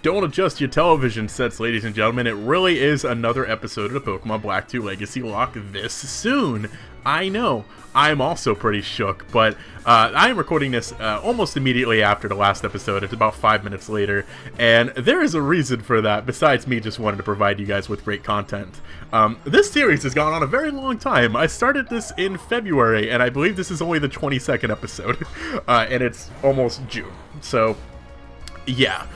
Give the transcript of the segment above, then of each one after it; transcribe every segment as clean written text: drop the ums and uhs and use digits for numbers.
Don't adjust your television sets, ladies and gentlemen. It really is another episode of the Pokemon Black 2 Legacy-Locke this soon. I know. I'm also pretty shook, but I am recording this almost immediately after the last episode. It's about 5 minutes later, and there is a reason for that, besides me just wanting to provide you guys with great content. This series has gone on a very long time. I started this in February, and I believe this is only the 22nd episode, and it's almost June. So, yeah.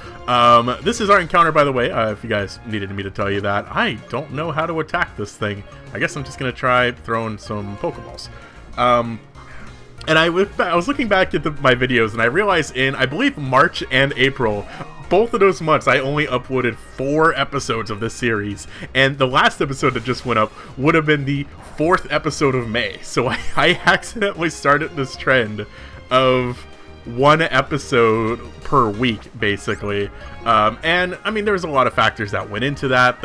This is our encounter, by the way, if you guys needed me to tell you that. I don't know how to attack this thing. I guess I'm just going to try throwing some Pokeballs. And I was looking back at my videos, and I realized in, I believe, March and April, both of those months, I only uploaded 4 episodes of this series. And the last episode that just went up would have been the 4th episode of May. So I accidentally started this trend of 1 episode per week, basically. And I mean, there's a lot of factors that went into that.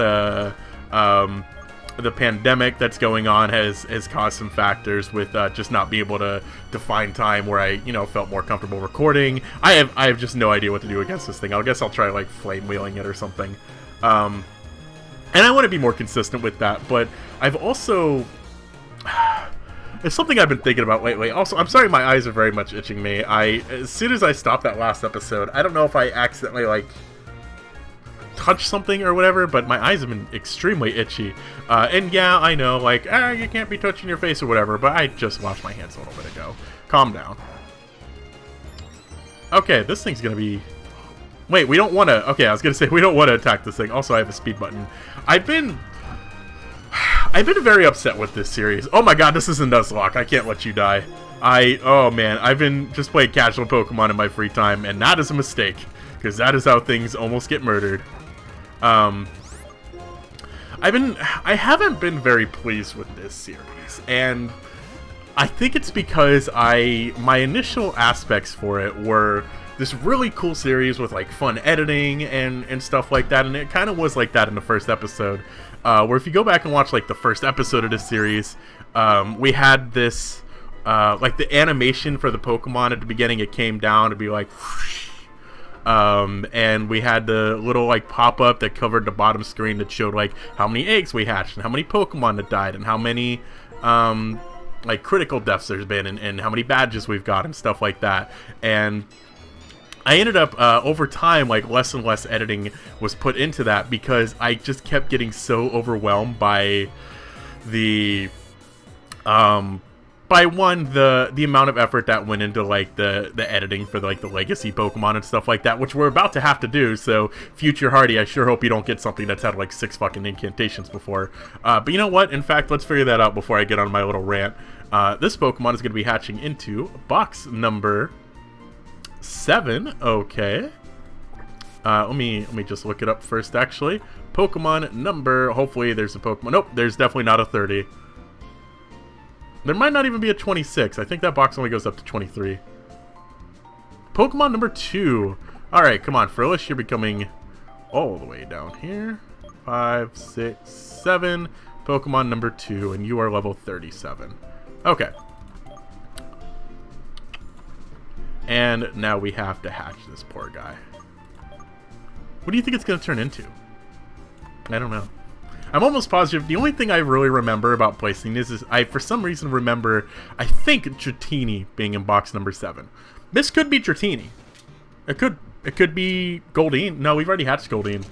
The pandemic that's going on has caused some factors with just not being able to find time where I felt more comfortable recording. I have just no idea what to do against this thing. I guess I'll try like flame wheeling it or something. And I want to be more consistent with that, but I've also it's something I've been thinking about lately. Also, I'm sorry, my eyes are very much itching me. As soon as I stopped that last episode, I don't know if I accidentally like touched something or whatever, but my eyes have been extremely itchy. And yeah, I know, like, you can't be touching your face or whatever, but I just washed my hands a little bit ago. Calm down. Okay, this thing's gonna be... Wait, we don't want to... Okay, I was gonna say, we don't want to attack this thing. Also, I have a speed button. I've been very upset with this series. Oh my god, this is a Nuzlocke. I can't let you die. Oh man, I've been just playing casual Pokemon in my free time, and that is a mistake, because that is how things almost get murdered. I haven't been very pleased with this series, and I think it's because my initial aspects for it were this really cool series with like fun editing and stuff like that, and it kind of was like that in the first episode, where if you go back and watch like the first episode of this series, we had this like the animation for the Pokemon at the beginning. It came down to be like whoosh, and we had the little like pop-up that covered the bottom screen that showed like how many eggs we hatched and how many Pokemon that died and how many like critical deaths there's been and how many badges we've got and stuff like that. And I ended up over time, like less and less editing was put into that because I just kept getting so overwhelmed by the the amount of effort that went into like the editing for like the legacy Pokemon and stuff like that, which we're about to have to do. So future Hardy, I sure hope you don't get something that's had like 6 fucking incantations before. But you know what? In fact, let's figure that out before I get on my little rant. This Pokemon is going to be hatching into box number 7. Okay. Let me just look it up first. Actually, Pokemon number. Hopefully, there's a Pokemon. Nope, there's definitely not a 30. There might not even be a 26. I think that box only goes up to 23. Pokemon number 2. Alright, come on, Frillish. You're becoming all the way down here. 5, 6, 7. Pokemon number 2, and you are level 37. Okay. And now we have to hatch this poor guy. What do you think it's going to turn into? I don't know. I'm almost positive. The only thing I really remember about placing this is I, for some reason, remember, I think, Dratini being in box number 7. This could be Dratini. It could be Goldeen. No, we've already hatched Goldeen.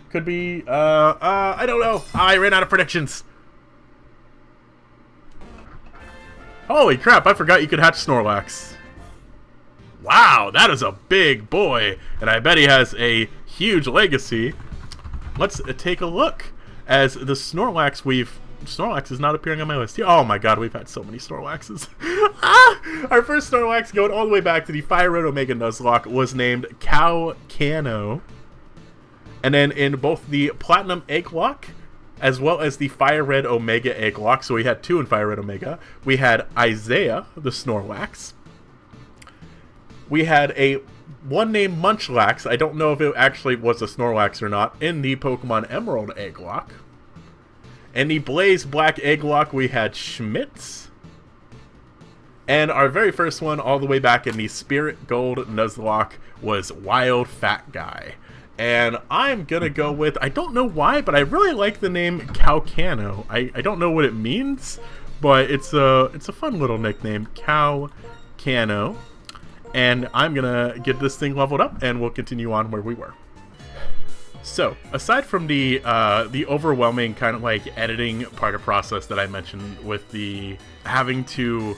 Could be, I don't know. I ran out of predictions. Holy crap, I forgot you could hatch Snorlax. Wow, that is a big boy. And I bet he has a huge legacy. Let's take a look. As the Snorlax Snorlax is not appearing on my list. Oh my god, we've had so many Snorlaxes. Our first Snorlax, going all the way back to the Fire Red Omega Nuzlocke, was named Cowcano. And then in both the Platinum Egglocke, as well as the Fire Red Omega Egglocke, so we had 2 in Fire Red Omega, we had Isaiah, the Snorlax. We had one named Munchlax. I don't know if it actually was a Snorlax or not, in the Pokemon Emerald Egglocke. In the Blaze Black Egglocke, we had Schmitz. And our very first one, all the way back in the Spirit Gold Nuzlocke, was Wild Fat Guy. And I'm gonna go with, I don't know why, but I really like the name Cowcano. I don't know what it means, but it's a fun little nickname, Cowcano. And I'm gonna get this thing leveled up, and we'll continue on where we were. So, aside from the overwhelming kind of like editing part of process that I mentioned with the having to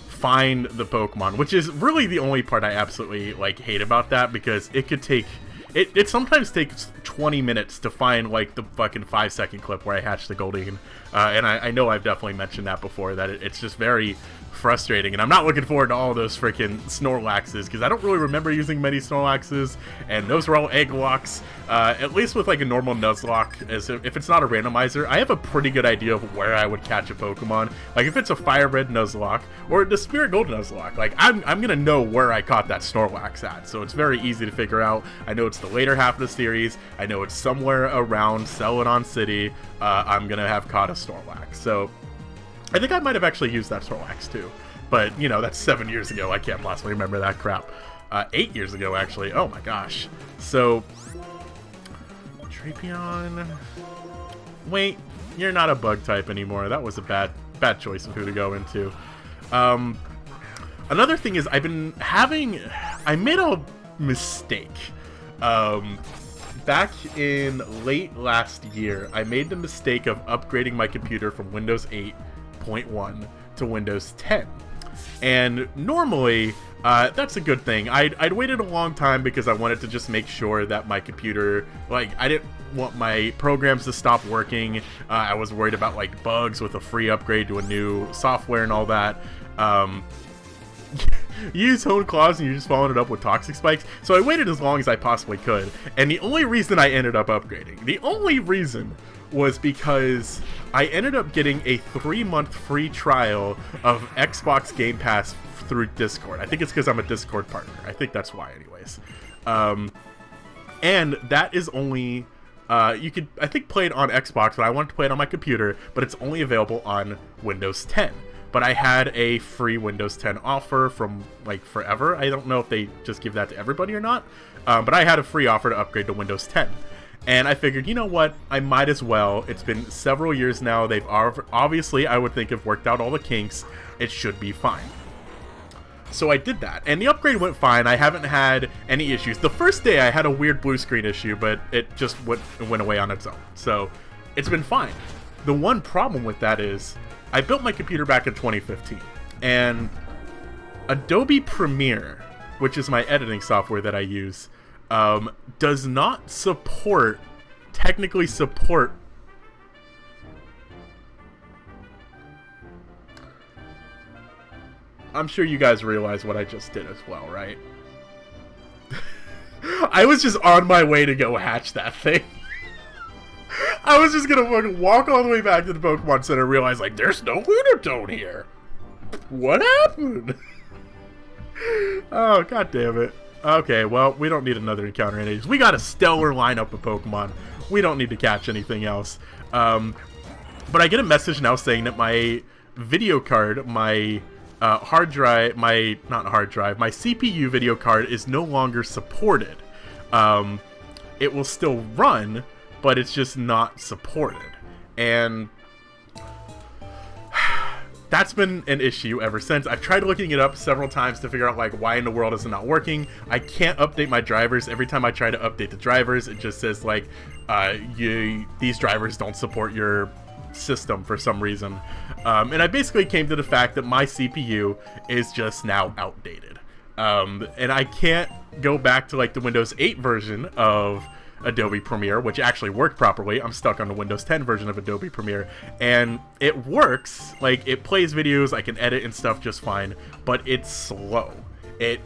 find the Pokemon, which is really the only part I absolutely like hate about that, because it could take, it sometimes takes 20 minutes to find like the fucking 5-second clip where I hatched the Goldeen. And I know I've definitely mentioned that before, that it's just very frustrating, and I'm not looking forward to all those freaking Snorlaxes, because I don't really remember using many Snorlaxes, and those were all Egglocks. At least with like a normal Nuzlocke, as if it's not a randomizer, I have a pretty good idea of where I would catch a Pokemon. Like if it's a Fire Red Nuzlocke or the Spirit Gold Nuzlocke, like I'm gonna know where I caught that Snorlax at, so it's very easy to figure out. I know it's the later half of the series, I know it's somewhere around Celadon City. I'm gonna have caught a Snorlax, so I think I might have actually used that Snorlax too, but you know, that's 7 years ago. I can't possibly remember that crap. 8 years ago, actually. Oh my gosh. So, Drapion. Wait, you're not a bug type anymore. That was a bad choice of who to go into. Another thing is, I made a mistake. Back in late last year, I made the mistake of upgrading my computer from Windows 8.1 to Windows 10. And normally, that's a good thing. I'd waited a long time because I wanted to just make sure that my computer, like, I didn't want my programs to stop working. I was worried about, like, bugs with a free upgrade to a new software and all that. You use Hone Claws and you're just following it up with Toxic Spikes. So I waited as long as I possibly could. And the only reason I ended up upgrading, the only reason was because I ended up getting a 3-month free trial of Xbox Game Pass through Discord. I think it's because I'm a Discord partner. I think that's why anyways. And that is only, you could, I think, play it on Xbox, but I wanted to play it on my computer, but it's only available on Windows 10. But I had a free Windows 10 offer from, like, forever. I don't know if they just give that to everybody or not. But I had a free offer to upgrade to Windows 10. And I figured, you know what? I might as well. It's been several years now. They've obviously, I would think, have worked out all the kinks. It should be fine. So I did that. And the upgrade went fine. I haven't had any issues. The first day, I had a weird blue screen issue, but it just went away on its own. So it's been fine. The one problem with that is, I built my computer back in 2015, and Adobe Premiere, which is my editing software that I use, does not technically support I'm sure you guys realize what I just did as well, right? I was just on my way to go hatch that thing. I was just gonna fucking walk all the way back to the Pokemon Center and realize, like, there's no Lunatone here. What happened? Oh, god damn it. Okay, well, we don't need another encounter in Ages. We got a stellar lineup of Pokemon. We don't need to catch anything else. But I get a message now saying that my video card, my hard drive, my CPU video card is no longer supported. It will still run, but it's just not supported. And that's been an issue ever since. I've tried looking it up several times to figure out, like, why in the world is it not working. I can't update my drivers. Every time I try to update the drivers, it just says, like, these drivers don't support your system for some reason. And I basically came to the fact that my CPU is just now outdated. And I can't go back to, like, the Windows 8 version of Adobe Premiere, which actually worked properly. I'm stuck on the Windows 10 version of Adobe Premiere, and it works. Like, it plays videos, I can edit and stuff just fine, but it's slow. It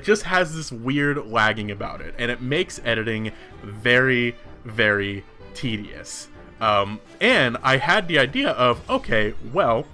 just has this weird lagging about it, and it makes editing very, very tedious. And I had the idea of, okay, well,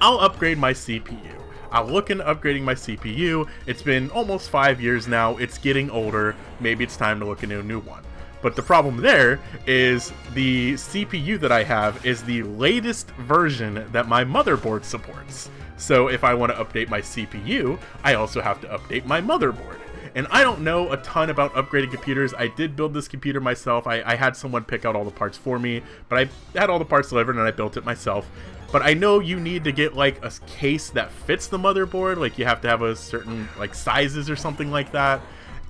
I'll upgrade my CPU. I'll look into upgrading my CPU. It's been almost 5 years now. It's getting older. Maybe it's time to look into a new one. But the problem there is the CPU that I have is the latest version that my motherboard supports. So if I want to update my CPU, I also have to update my motherboard. And I don't know a ton about upgrading computers. I did build this computer myself. I had someone pick out all the parts for me, but I had all the parts delivered and I built it myself. But I know you need to get like a case that fits the motherboard. Like you have to have a certain like sizes or something like that.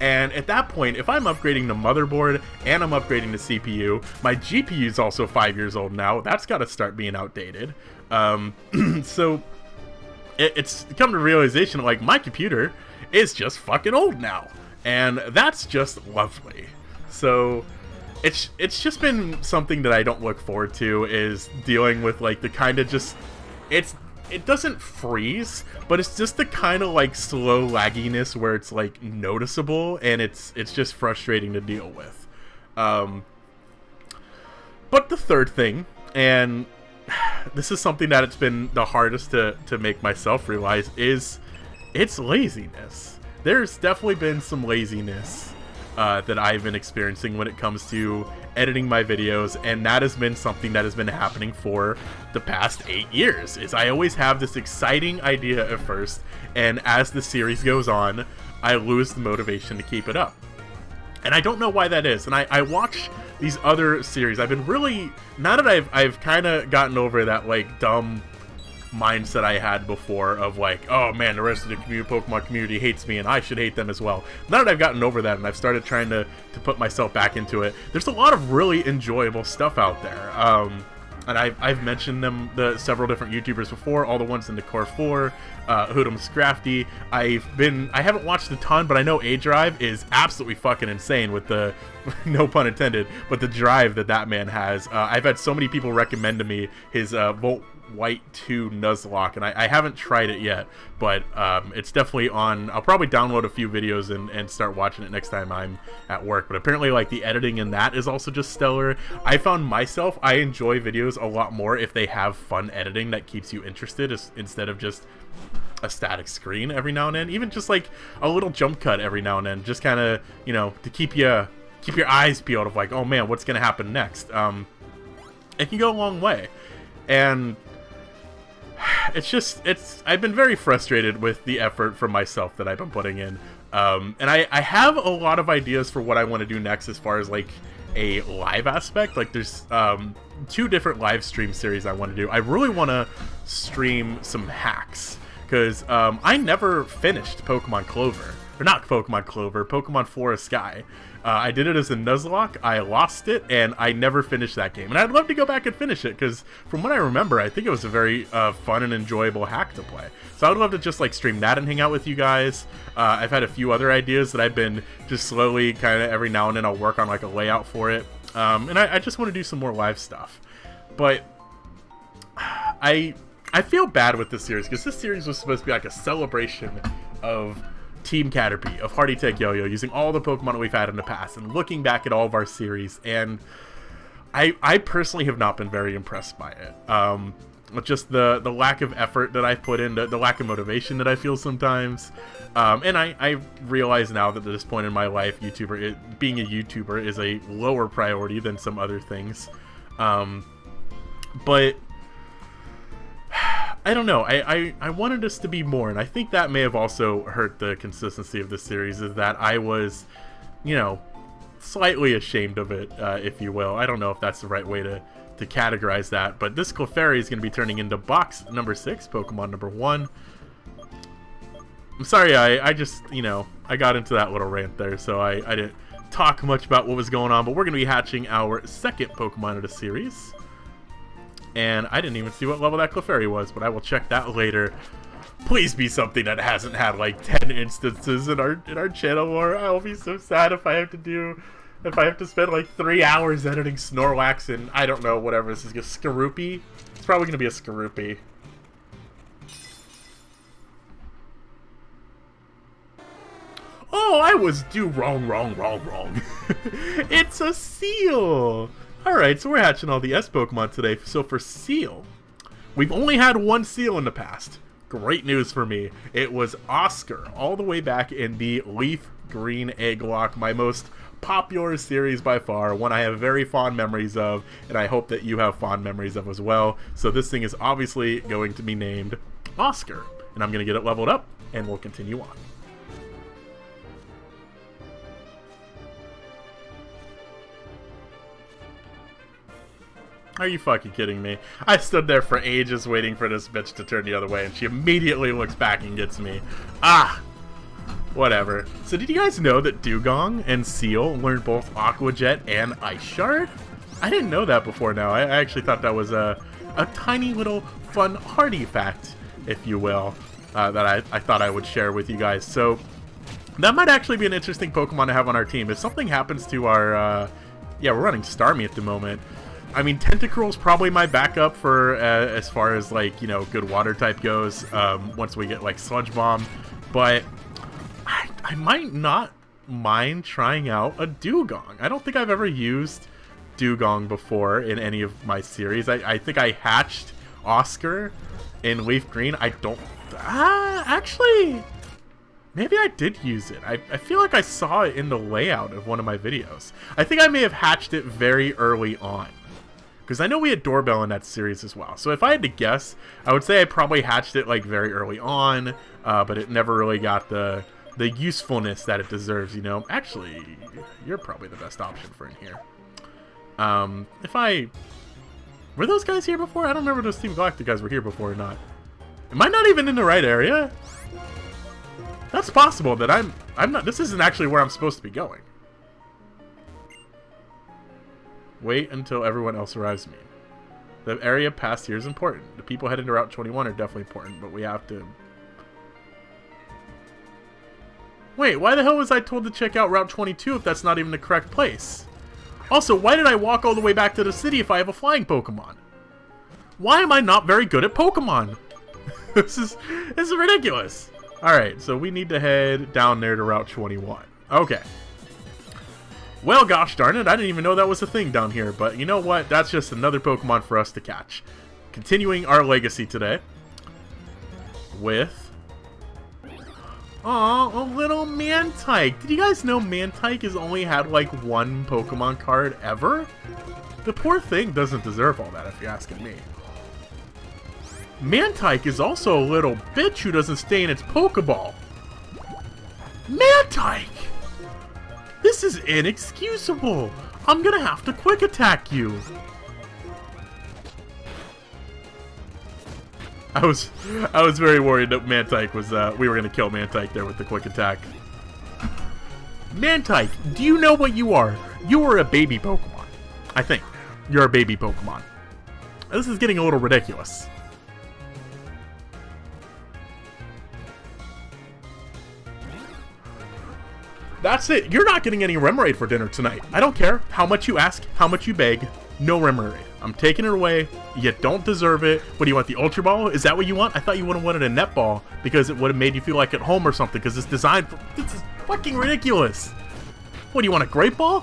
And at that point, if I'm upgrading the motherboard and I'm upgrading the CPU, my GPU is also 5 years old now. That's got to start being outdated. So it's come to the realization, like, my computer is just fucking old now. And that's just lovely. So it's just been something that I don't look forward to, is dealing with, like, the kind of just... It doesn't freeze, but it's just the kind of like slow lagginess where it's like noticeable, and it's just frustrating to deal with. But the third thing, and this is something that it's been the hardest to make myself realize, is it's laziness. There's definitely been some laziness that I've been experiencing when it comes to editing my videos, and that has been something that has been happening for the past 8 years. Is I always have this exciting idea at first, and as the series goes on, I lose the motivation to keep it up. And I don't know why that is. And I watch these other series. I've been really, now that I've kind of gotten over that like dumb mindset I had before of like, oh man, the rest of the Pokemon community hates me and I should hate them as well. Now that I've gotten over that and I've started trying to put myself back into it, there's a lot of really enjoyable stuff out there. And I've mentioned them, the several different YouTubers before, all the ones in the Core 4, Hoodum's Crafty. I haven't watched a ton, but I know A-Drive is absolutely fucking insane with the, no pun intended, but the drive that man has. I've had so many people recommend to me his Volt White 2 Nuzlocke, and I haven't tried it yet, but it's definitely on. I'll probably download a few videos and start watching it next time I'm at work. But apparently, like, the editing in that is also just stellar. I found myself, I enjoy videos a lot more if they have fun editing that keeps you interested, instead of just a static screen every now and then. Even just like a little jump cut every now and then, just kind of, you know, to keep your eyes peeled of like, oh man, what's gonna happen next. It can go a long way. And I've been very frustrated with the effort from myself that I've been putting in. And I have a lot of ideas for what I want to do next as far as like a live aspect. Like there's 2 different live stream series I want to do. I really want to stream some hacks, because I never finished Pokemon Clover. Or not Pokemon Clover, Pokemon Forest Sky. I did it as a Nuzlocke, I lost it, and I never finished that game. And I'd love to go back and finish it, because from what I remember, I think it was a very fun and enjoyable hack to play. So I would love to just like stream that and hang out with you guys. I've had a few other ideas that I've been just slowly, kind of every now and then I'll work on like a layout for it. And I just want to do some more live stuff. But I feel bad with this series, because this series was supposed to be like a celebration of Team Caterpie, of Hardy Tech Yo-Yo, using all the Pokemon that we've had in the past and looking back at all of our series, and I personally have not been very impressed by it. With just the lack of effort that I've put in, the lack of motivation that I feel sometimes, and I realize now that at this point in my life, being a YouTuber is a lower priority than some other things. But I don't know, I wanted us to be more, and I think that may have also hurt the consistency of the series, is that I was, you know, slightly ashamed of it, if you will. I don't know if that's the right way to categorize that, but this Clefairy is going to be turning into box number 6, Pokemon number 1. I'm sorry, I just, you know, I got into that little rant there, so I didn't talk much about what was going on, but we're going to be hatching our second Pokemon of the series. And I didn't even see what level that Clefairy was, but I will check that later. Please be something that hasn't had like 10 instances in our channel, or I'll be so sad if I have to spend like 3 hours editing Snorlax and I don't know, whatever this is, a Skorupi. It's probably gonna be a Skorupi. Oh, I was wrong. It's a Seel. Alright, so we're hatching all the S Pokemon today. So for Seel, we've only had one Seel in the past. Great news for me. It was Oscar, all the way back in the Leaf Green Egglocke, my most popular series by far, one I have very fond memories of, and I hope that you have fond memories of as well. So this thing is obviously going to be named Oscar, and I'm going to get it leveled up, and we'll continue on. Are you fucking kidding me? I stood there for ages waiting for this bitch to turn the other way, and she immediately looks back and gets me. Ah! Whatever. So did you guys know that Dugong and Seel learned both Aqua Jet and Ice Shard? I didn't know that before now. I actually thought that was a tiny little fun hardy fact, if you will, that I thought I would share with you guys. So that might actually be an interesting Pokemon to have on our team. If something happens to our... yeah, we're running Starmie at the moment. I mean, Tentacruel's probably my backup for as far as, like, you know, good water type goes once we get, like, Sludge Bomb. But I might not mind trying out a Dugong. I don't think I've ever used Dugong before in any of my series. I think I hatched Oscar in Leaf Green. I don't... actually... Maybe I did use it. I feel like I saw it in the layout of one of my videos. I think I may have hatched it very early on. Because I know we had Doorbell in that series as well. So if I had to guess, I would say I probably hatched it like very early on. But it never really got the usefulness that it deserves, you know. Actually, you're probably the best option for in here. Were those guys here before? I don't remember those Team Galactic guys were here before or not. Am I not even in the right area? That's possible that I'm not. This isn't actually where I'm supposed to be going. Wait until everyone else arrives me. The area past here is important. The people heading to Route 21 are definitely important, but we have to... Wait, why the hell was I told to check out Route 22 if that's not even the correct place? Also, why did I walk all the way back to the city if I have a flying Pokemon? Why am I not very good at Pokemon? This is ridiculous. Alright, so we need to head down there to Route 21. Okay. Well, gosh darn it, I didn't even know that was a thing down here, but you know what? That's just another Pokemon for us to catch. Continuing our legacy today with... Aw, a little Mantyke. Did you guys know Mantyke has only had like one Pokemon card ever? The poor thing doesn't deserve all that if you're asking me. Mantyke is also a little bitch who doesn't stay in its Pokeball. Mantyke! This is inexcusable! I'm gonna have to quick attack you! I was very worried that Mantyke was, we were gonna kill Mantyke there with the quick attack. Mantyke, do you know what you are? You are a baby Pokemon. I think. You're a baby Pokemon. This is getting a little ridiculous. That's it. You're not getting any Remoraid for dinner tonight. I don't care how much you ask, how much you beg. No Remoraid. I'm taking it away. You don't deserve it. What do you want, the Ultra Ball? Is that what you want? I thought you would have wanted a Net Ball because it would have made you feel like at home or something because it's designed for... This is fucking ridiculous. What, do you want a Great Ball?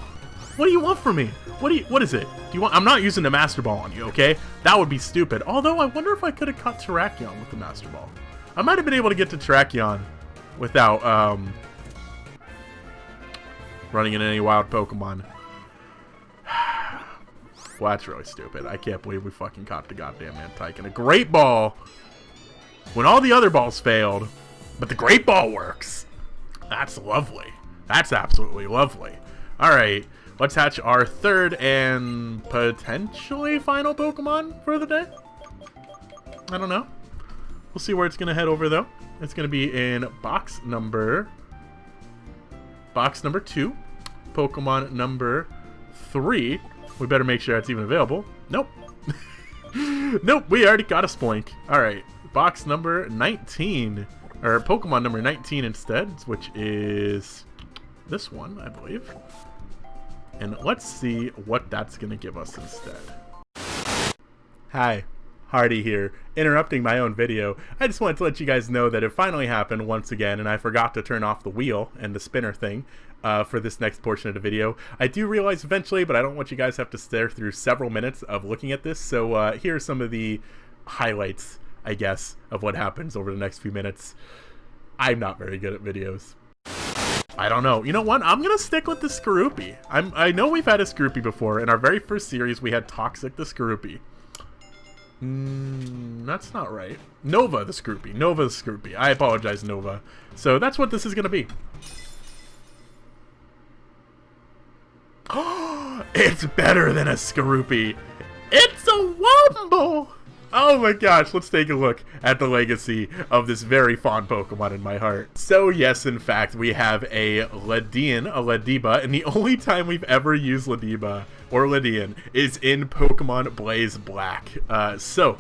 What do you want from me? What is it? Do you want... I'm not using the Master Ball on you, okay? That would be stupid. Although, I wonder if I could have caught Terrakion with the Master Ball. I might have been able to get to Terrakion without, running into any wild Pokemon. Well, that's really stupid. I can't believe we fucking caught the goddamn Mantyke. And a Great Ball when all the other balls failed, but the Great Ball works. That's lovely. That's absolutely lovely. Alright, let's hatch our third and potentially final Pokemon for the day. I don't know. We'll see where it's going to head over, though. It's going to be in box number 2, Pokemon number 3. We better make sure that's even available. Nope. Nope, we already got a Spoink. Alright, box number 19. Or Pokemon number 19 instead, which is this one, I believe. And let's see what that's going to give us instead. Hi. Hardy here, interrupting my own video. I just wanted to let you guys know that it finally happened once again, and I forgot to turn off the wheel and the spinner thing for this next portion of the video. I do realize eventually, but I don't want you guys to have to stare through several minutes of looking at this, so here are some of the highlights, I guess, of what happens over the next few minutes. I'm not very good at videos. I don't know. You know what? I'm going to stick with the Skorupi. I know we've had a Skorupi before. In our very first series, we had Toxic the Skorupi. That's not right. Nova the Skorupi. Nova the Skorupi. I apologize, Nova. So that's what this is going to be. It's better than a Skorupi. It's a Womble! Oh my gosh, let's take a look at the legacy of this very fond Pokemon in my heart. So yes, in fact, we have a Ledyba, and the only time we've ever used Ledyba, or Ledyba, is in Pokemon Blaze Black. So,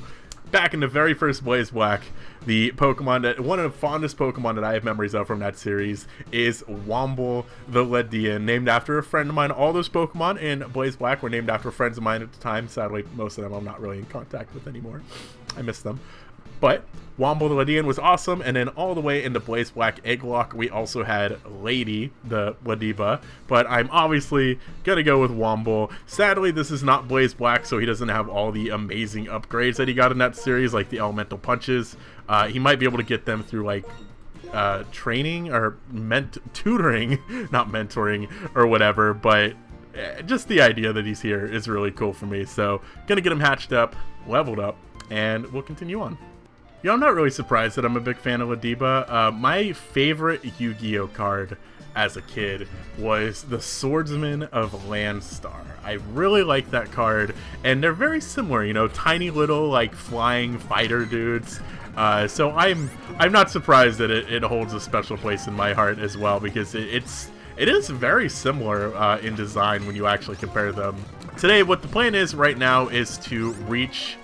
back in the very first Blaze Black, the Pokemon that, one of the fondest Pokemon that I have memories of from that series is Womble the Ledyba, named after a friend of mine. All those Pokemon in Blaze Black were named after friends of mine at the time. Sadly, most of them I'm not really in contact with anymore. I miss them. But Womble the Ledyba was awesome, and then all the way into Blaze Black Egglocke, we also had Lady the Ledyba, but I'm obviously gonna go with Womble. Sadly, this is not Blaze Black, so he doesn't have all the amazing upgrades that he got in that series, like the elemental punches. He might be able to get them through like training or tutoring, not mentoring or whatever, but just the idea that he's here is really cool for me. So gonna get him hatched up, leveled up, and we'll continue on. You know, I'm not really surprised that I'm a big fan of Ledyba. My favorite Yu-Gi-Oh card as a kid was the Swordsman of Landstar. I really like that card, and they're very similar, you know, tiny little like flying fighter dudes. So I'm not surprised that it holds a special place in my heart as well, because it is very similar in design when you actually compare them. Today, what the plan is right now is to reach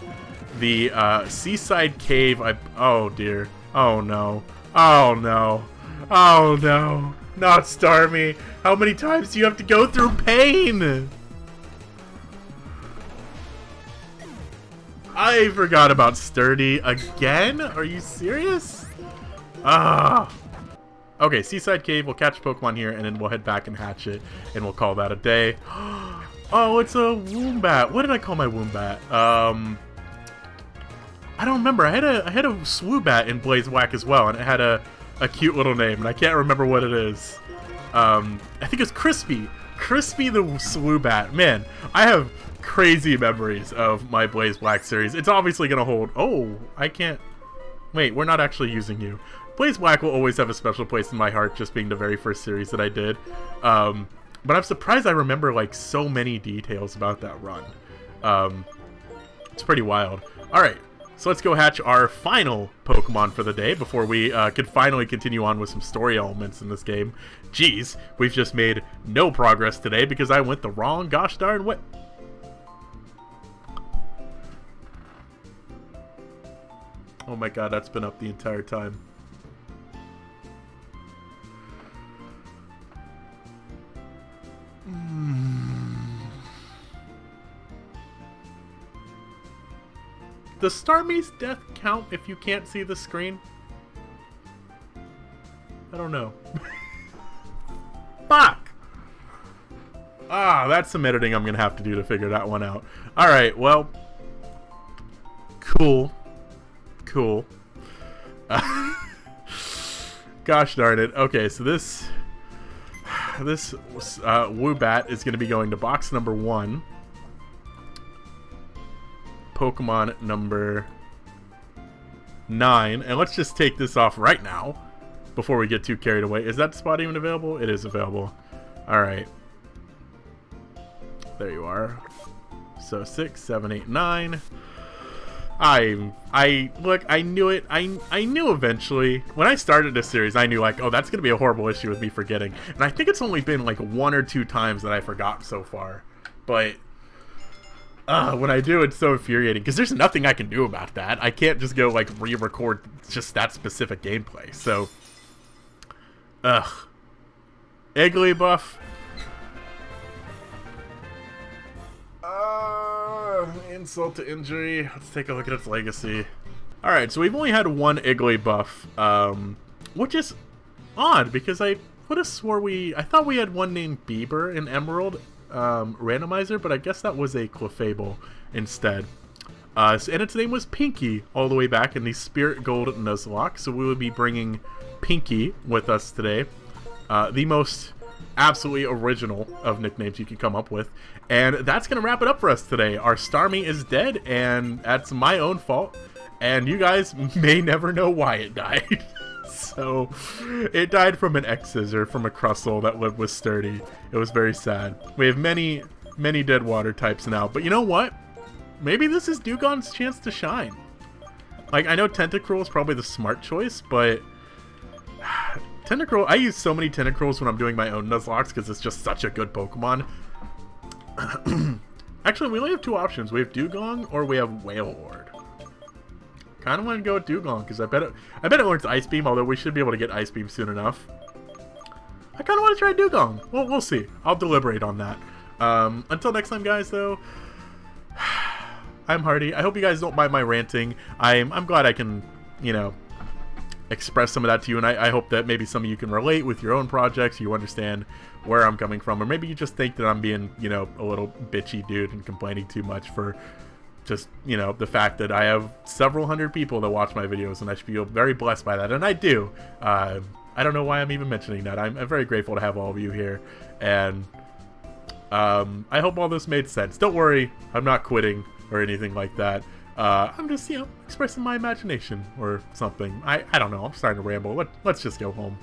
the seaside cave. Oh dear. Oh no. Oh no. Oh no. Not Starmie. How many times do you have to go through pain? I forgot about Sturdy again? Are you serious? Ah. Okay, seaside cave. We'll catch Pokemon here, and then we'll head back and hatch it, and we'll call that a day. Oh, it's a Wombat. What did I call my Wombat? I don't remember. I had a Swoobat in Blaze Black as well, and it had a cute little name, and I can't remember what it is. I think it's Crispy. Crispy the Swoobat. Man, I have crazy memories of my Blaze Black series. It's obviously gonna hold. Oh, I can't. Wait, we're not actually using you. Blaze Black will always have a special place in my heart, just being the very first series that I did. But I'm surprised I remember like so many details about that run. It's pretty wild. All right. So let's go hatch our final Pokemon for the day before we could finally continue on with some story elements in this game. Jeez, we've just made no progress today because I went the wrong gosh darn way. Oh my god, that's been up the entire time. Does Starmie's death count if you can't see the screen? I don't know. Fuck! Ah, that's some editing I'm gonna have to do to figure that one out. Alright, well. Cool. Cool. Gosh darn it. Okay, so this Woobat is gonna be going to box number 1. Pokemon number 9, and let's just take this off right now before we get too carried away. Is that spot even available? It is available. Alright. There you are. So 6, 7, 8, 9. Look, I knew it. I knew eventually. When I started this series, I knew like, oh, that's gonna be a horrible issue with me forgetting. And I think it's only been like 1 or 2 times that I forgot so far. But when I do, it's so infuriating because there's nothing I can do about that. I can't just go like re-record just that specific gameplay. So, Igglybuff. Insult to injury. Let's take a look at its legacy. Alright, so we've only had one Igglybuff, which is odd because I would have swore I thought we had one named Bieber in Emerald randomizer, but I guess that was a Clefable instead. And its name was Pinky all the way back in the Spirit Gold Nuzlocke, so we will be bringing Pinky with us today. The most absolutely original of nicknames you can come up with. And that's going to wrap it up for us today. Our Starmie is dead, and that's my own fault. And you guys may never know why it died. So, it died from an X-Scissor from a Crustle that lived with Sturdy. It was very sad. We have many, many dead water types now. But you know what? maybe this is Dewgong's chance to shine. Like, I know Tentacruel is probably the smart choice, but Tentacruel, I use so many Tentacruels when I'm doing my own Nuzlocke because it's just such a good Pokemon. Actually, we only have two options. We have Dewgong or we have Wailord. Kind of want to go with Dewgong because I bet it learns Ice Beam, although we should be able to get Ice Beam soon enough. I kind of want to try Dewgong. Well, we'll see. I'll deliberate on that. Until next time, guys, though, I'm Hardy. I hope you guys don't mind my ranting. I'm glad I can, you know, express some of that to you, and I hope that maybe some of you can relate with your own projects. You understand where I'm coming from, or maybe you just think that I'm being, you know, a little bitchy dude and complaining too much for just, you know, the fact that I have several hundred people that watch my videos, and I should feel very blessed by that, and I do. I don't know why I'm even mentioning that. I'm very grateful to have all of you here, and I hope all this made sense. Don't worry, I'm not quitting or anything like that. I'm just, you know, expressing my imagination or something. I don't know. I'm starting to ramble. Let's just go home.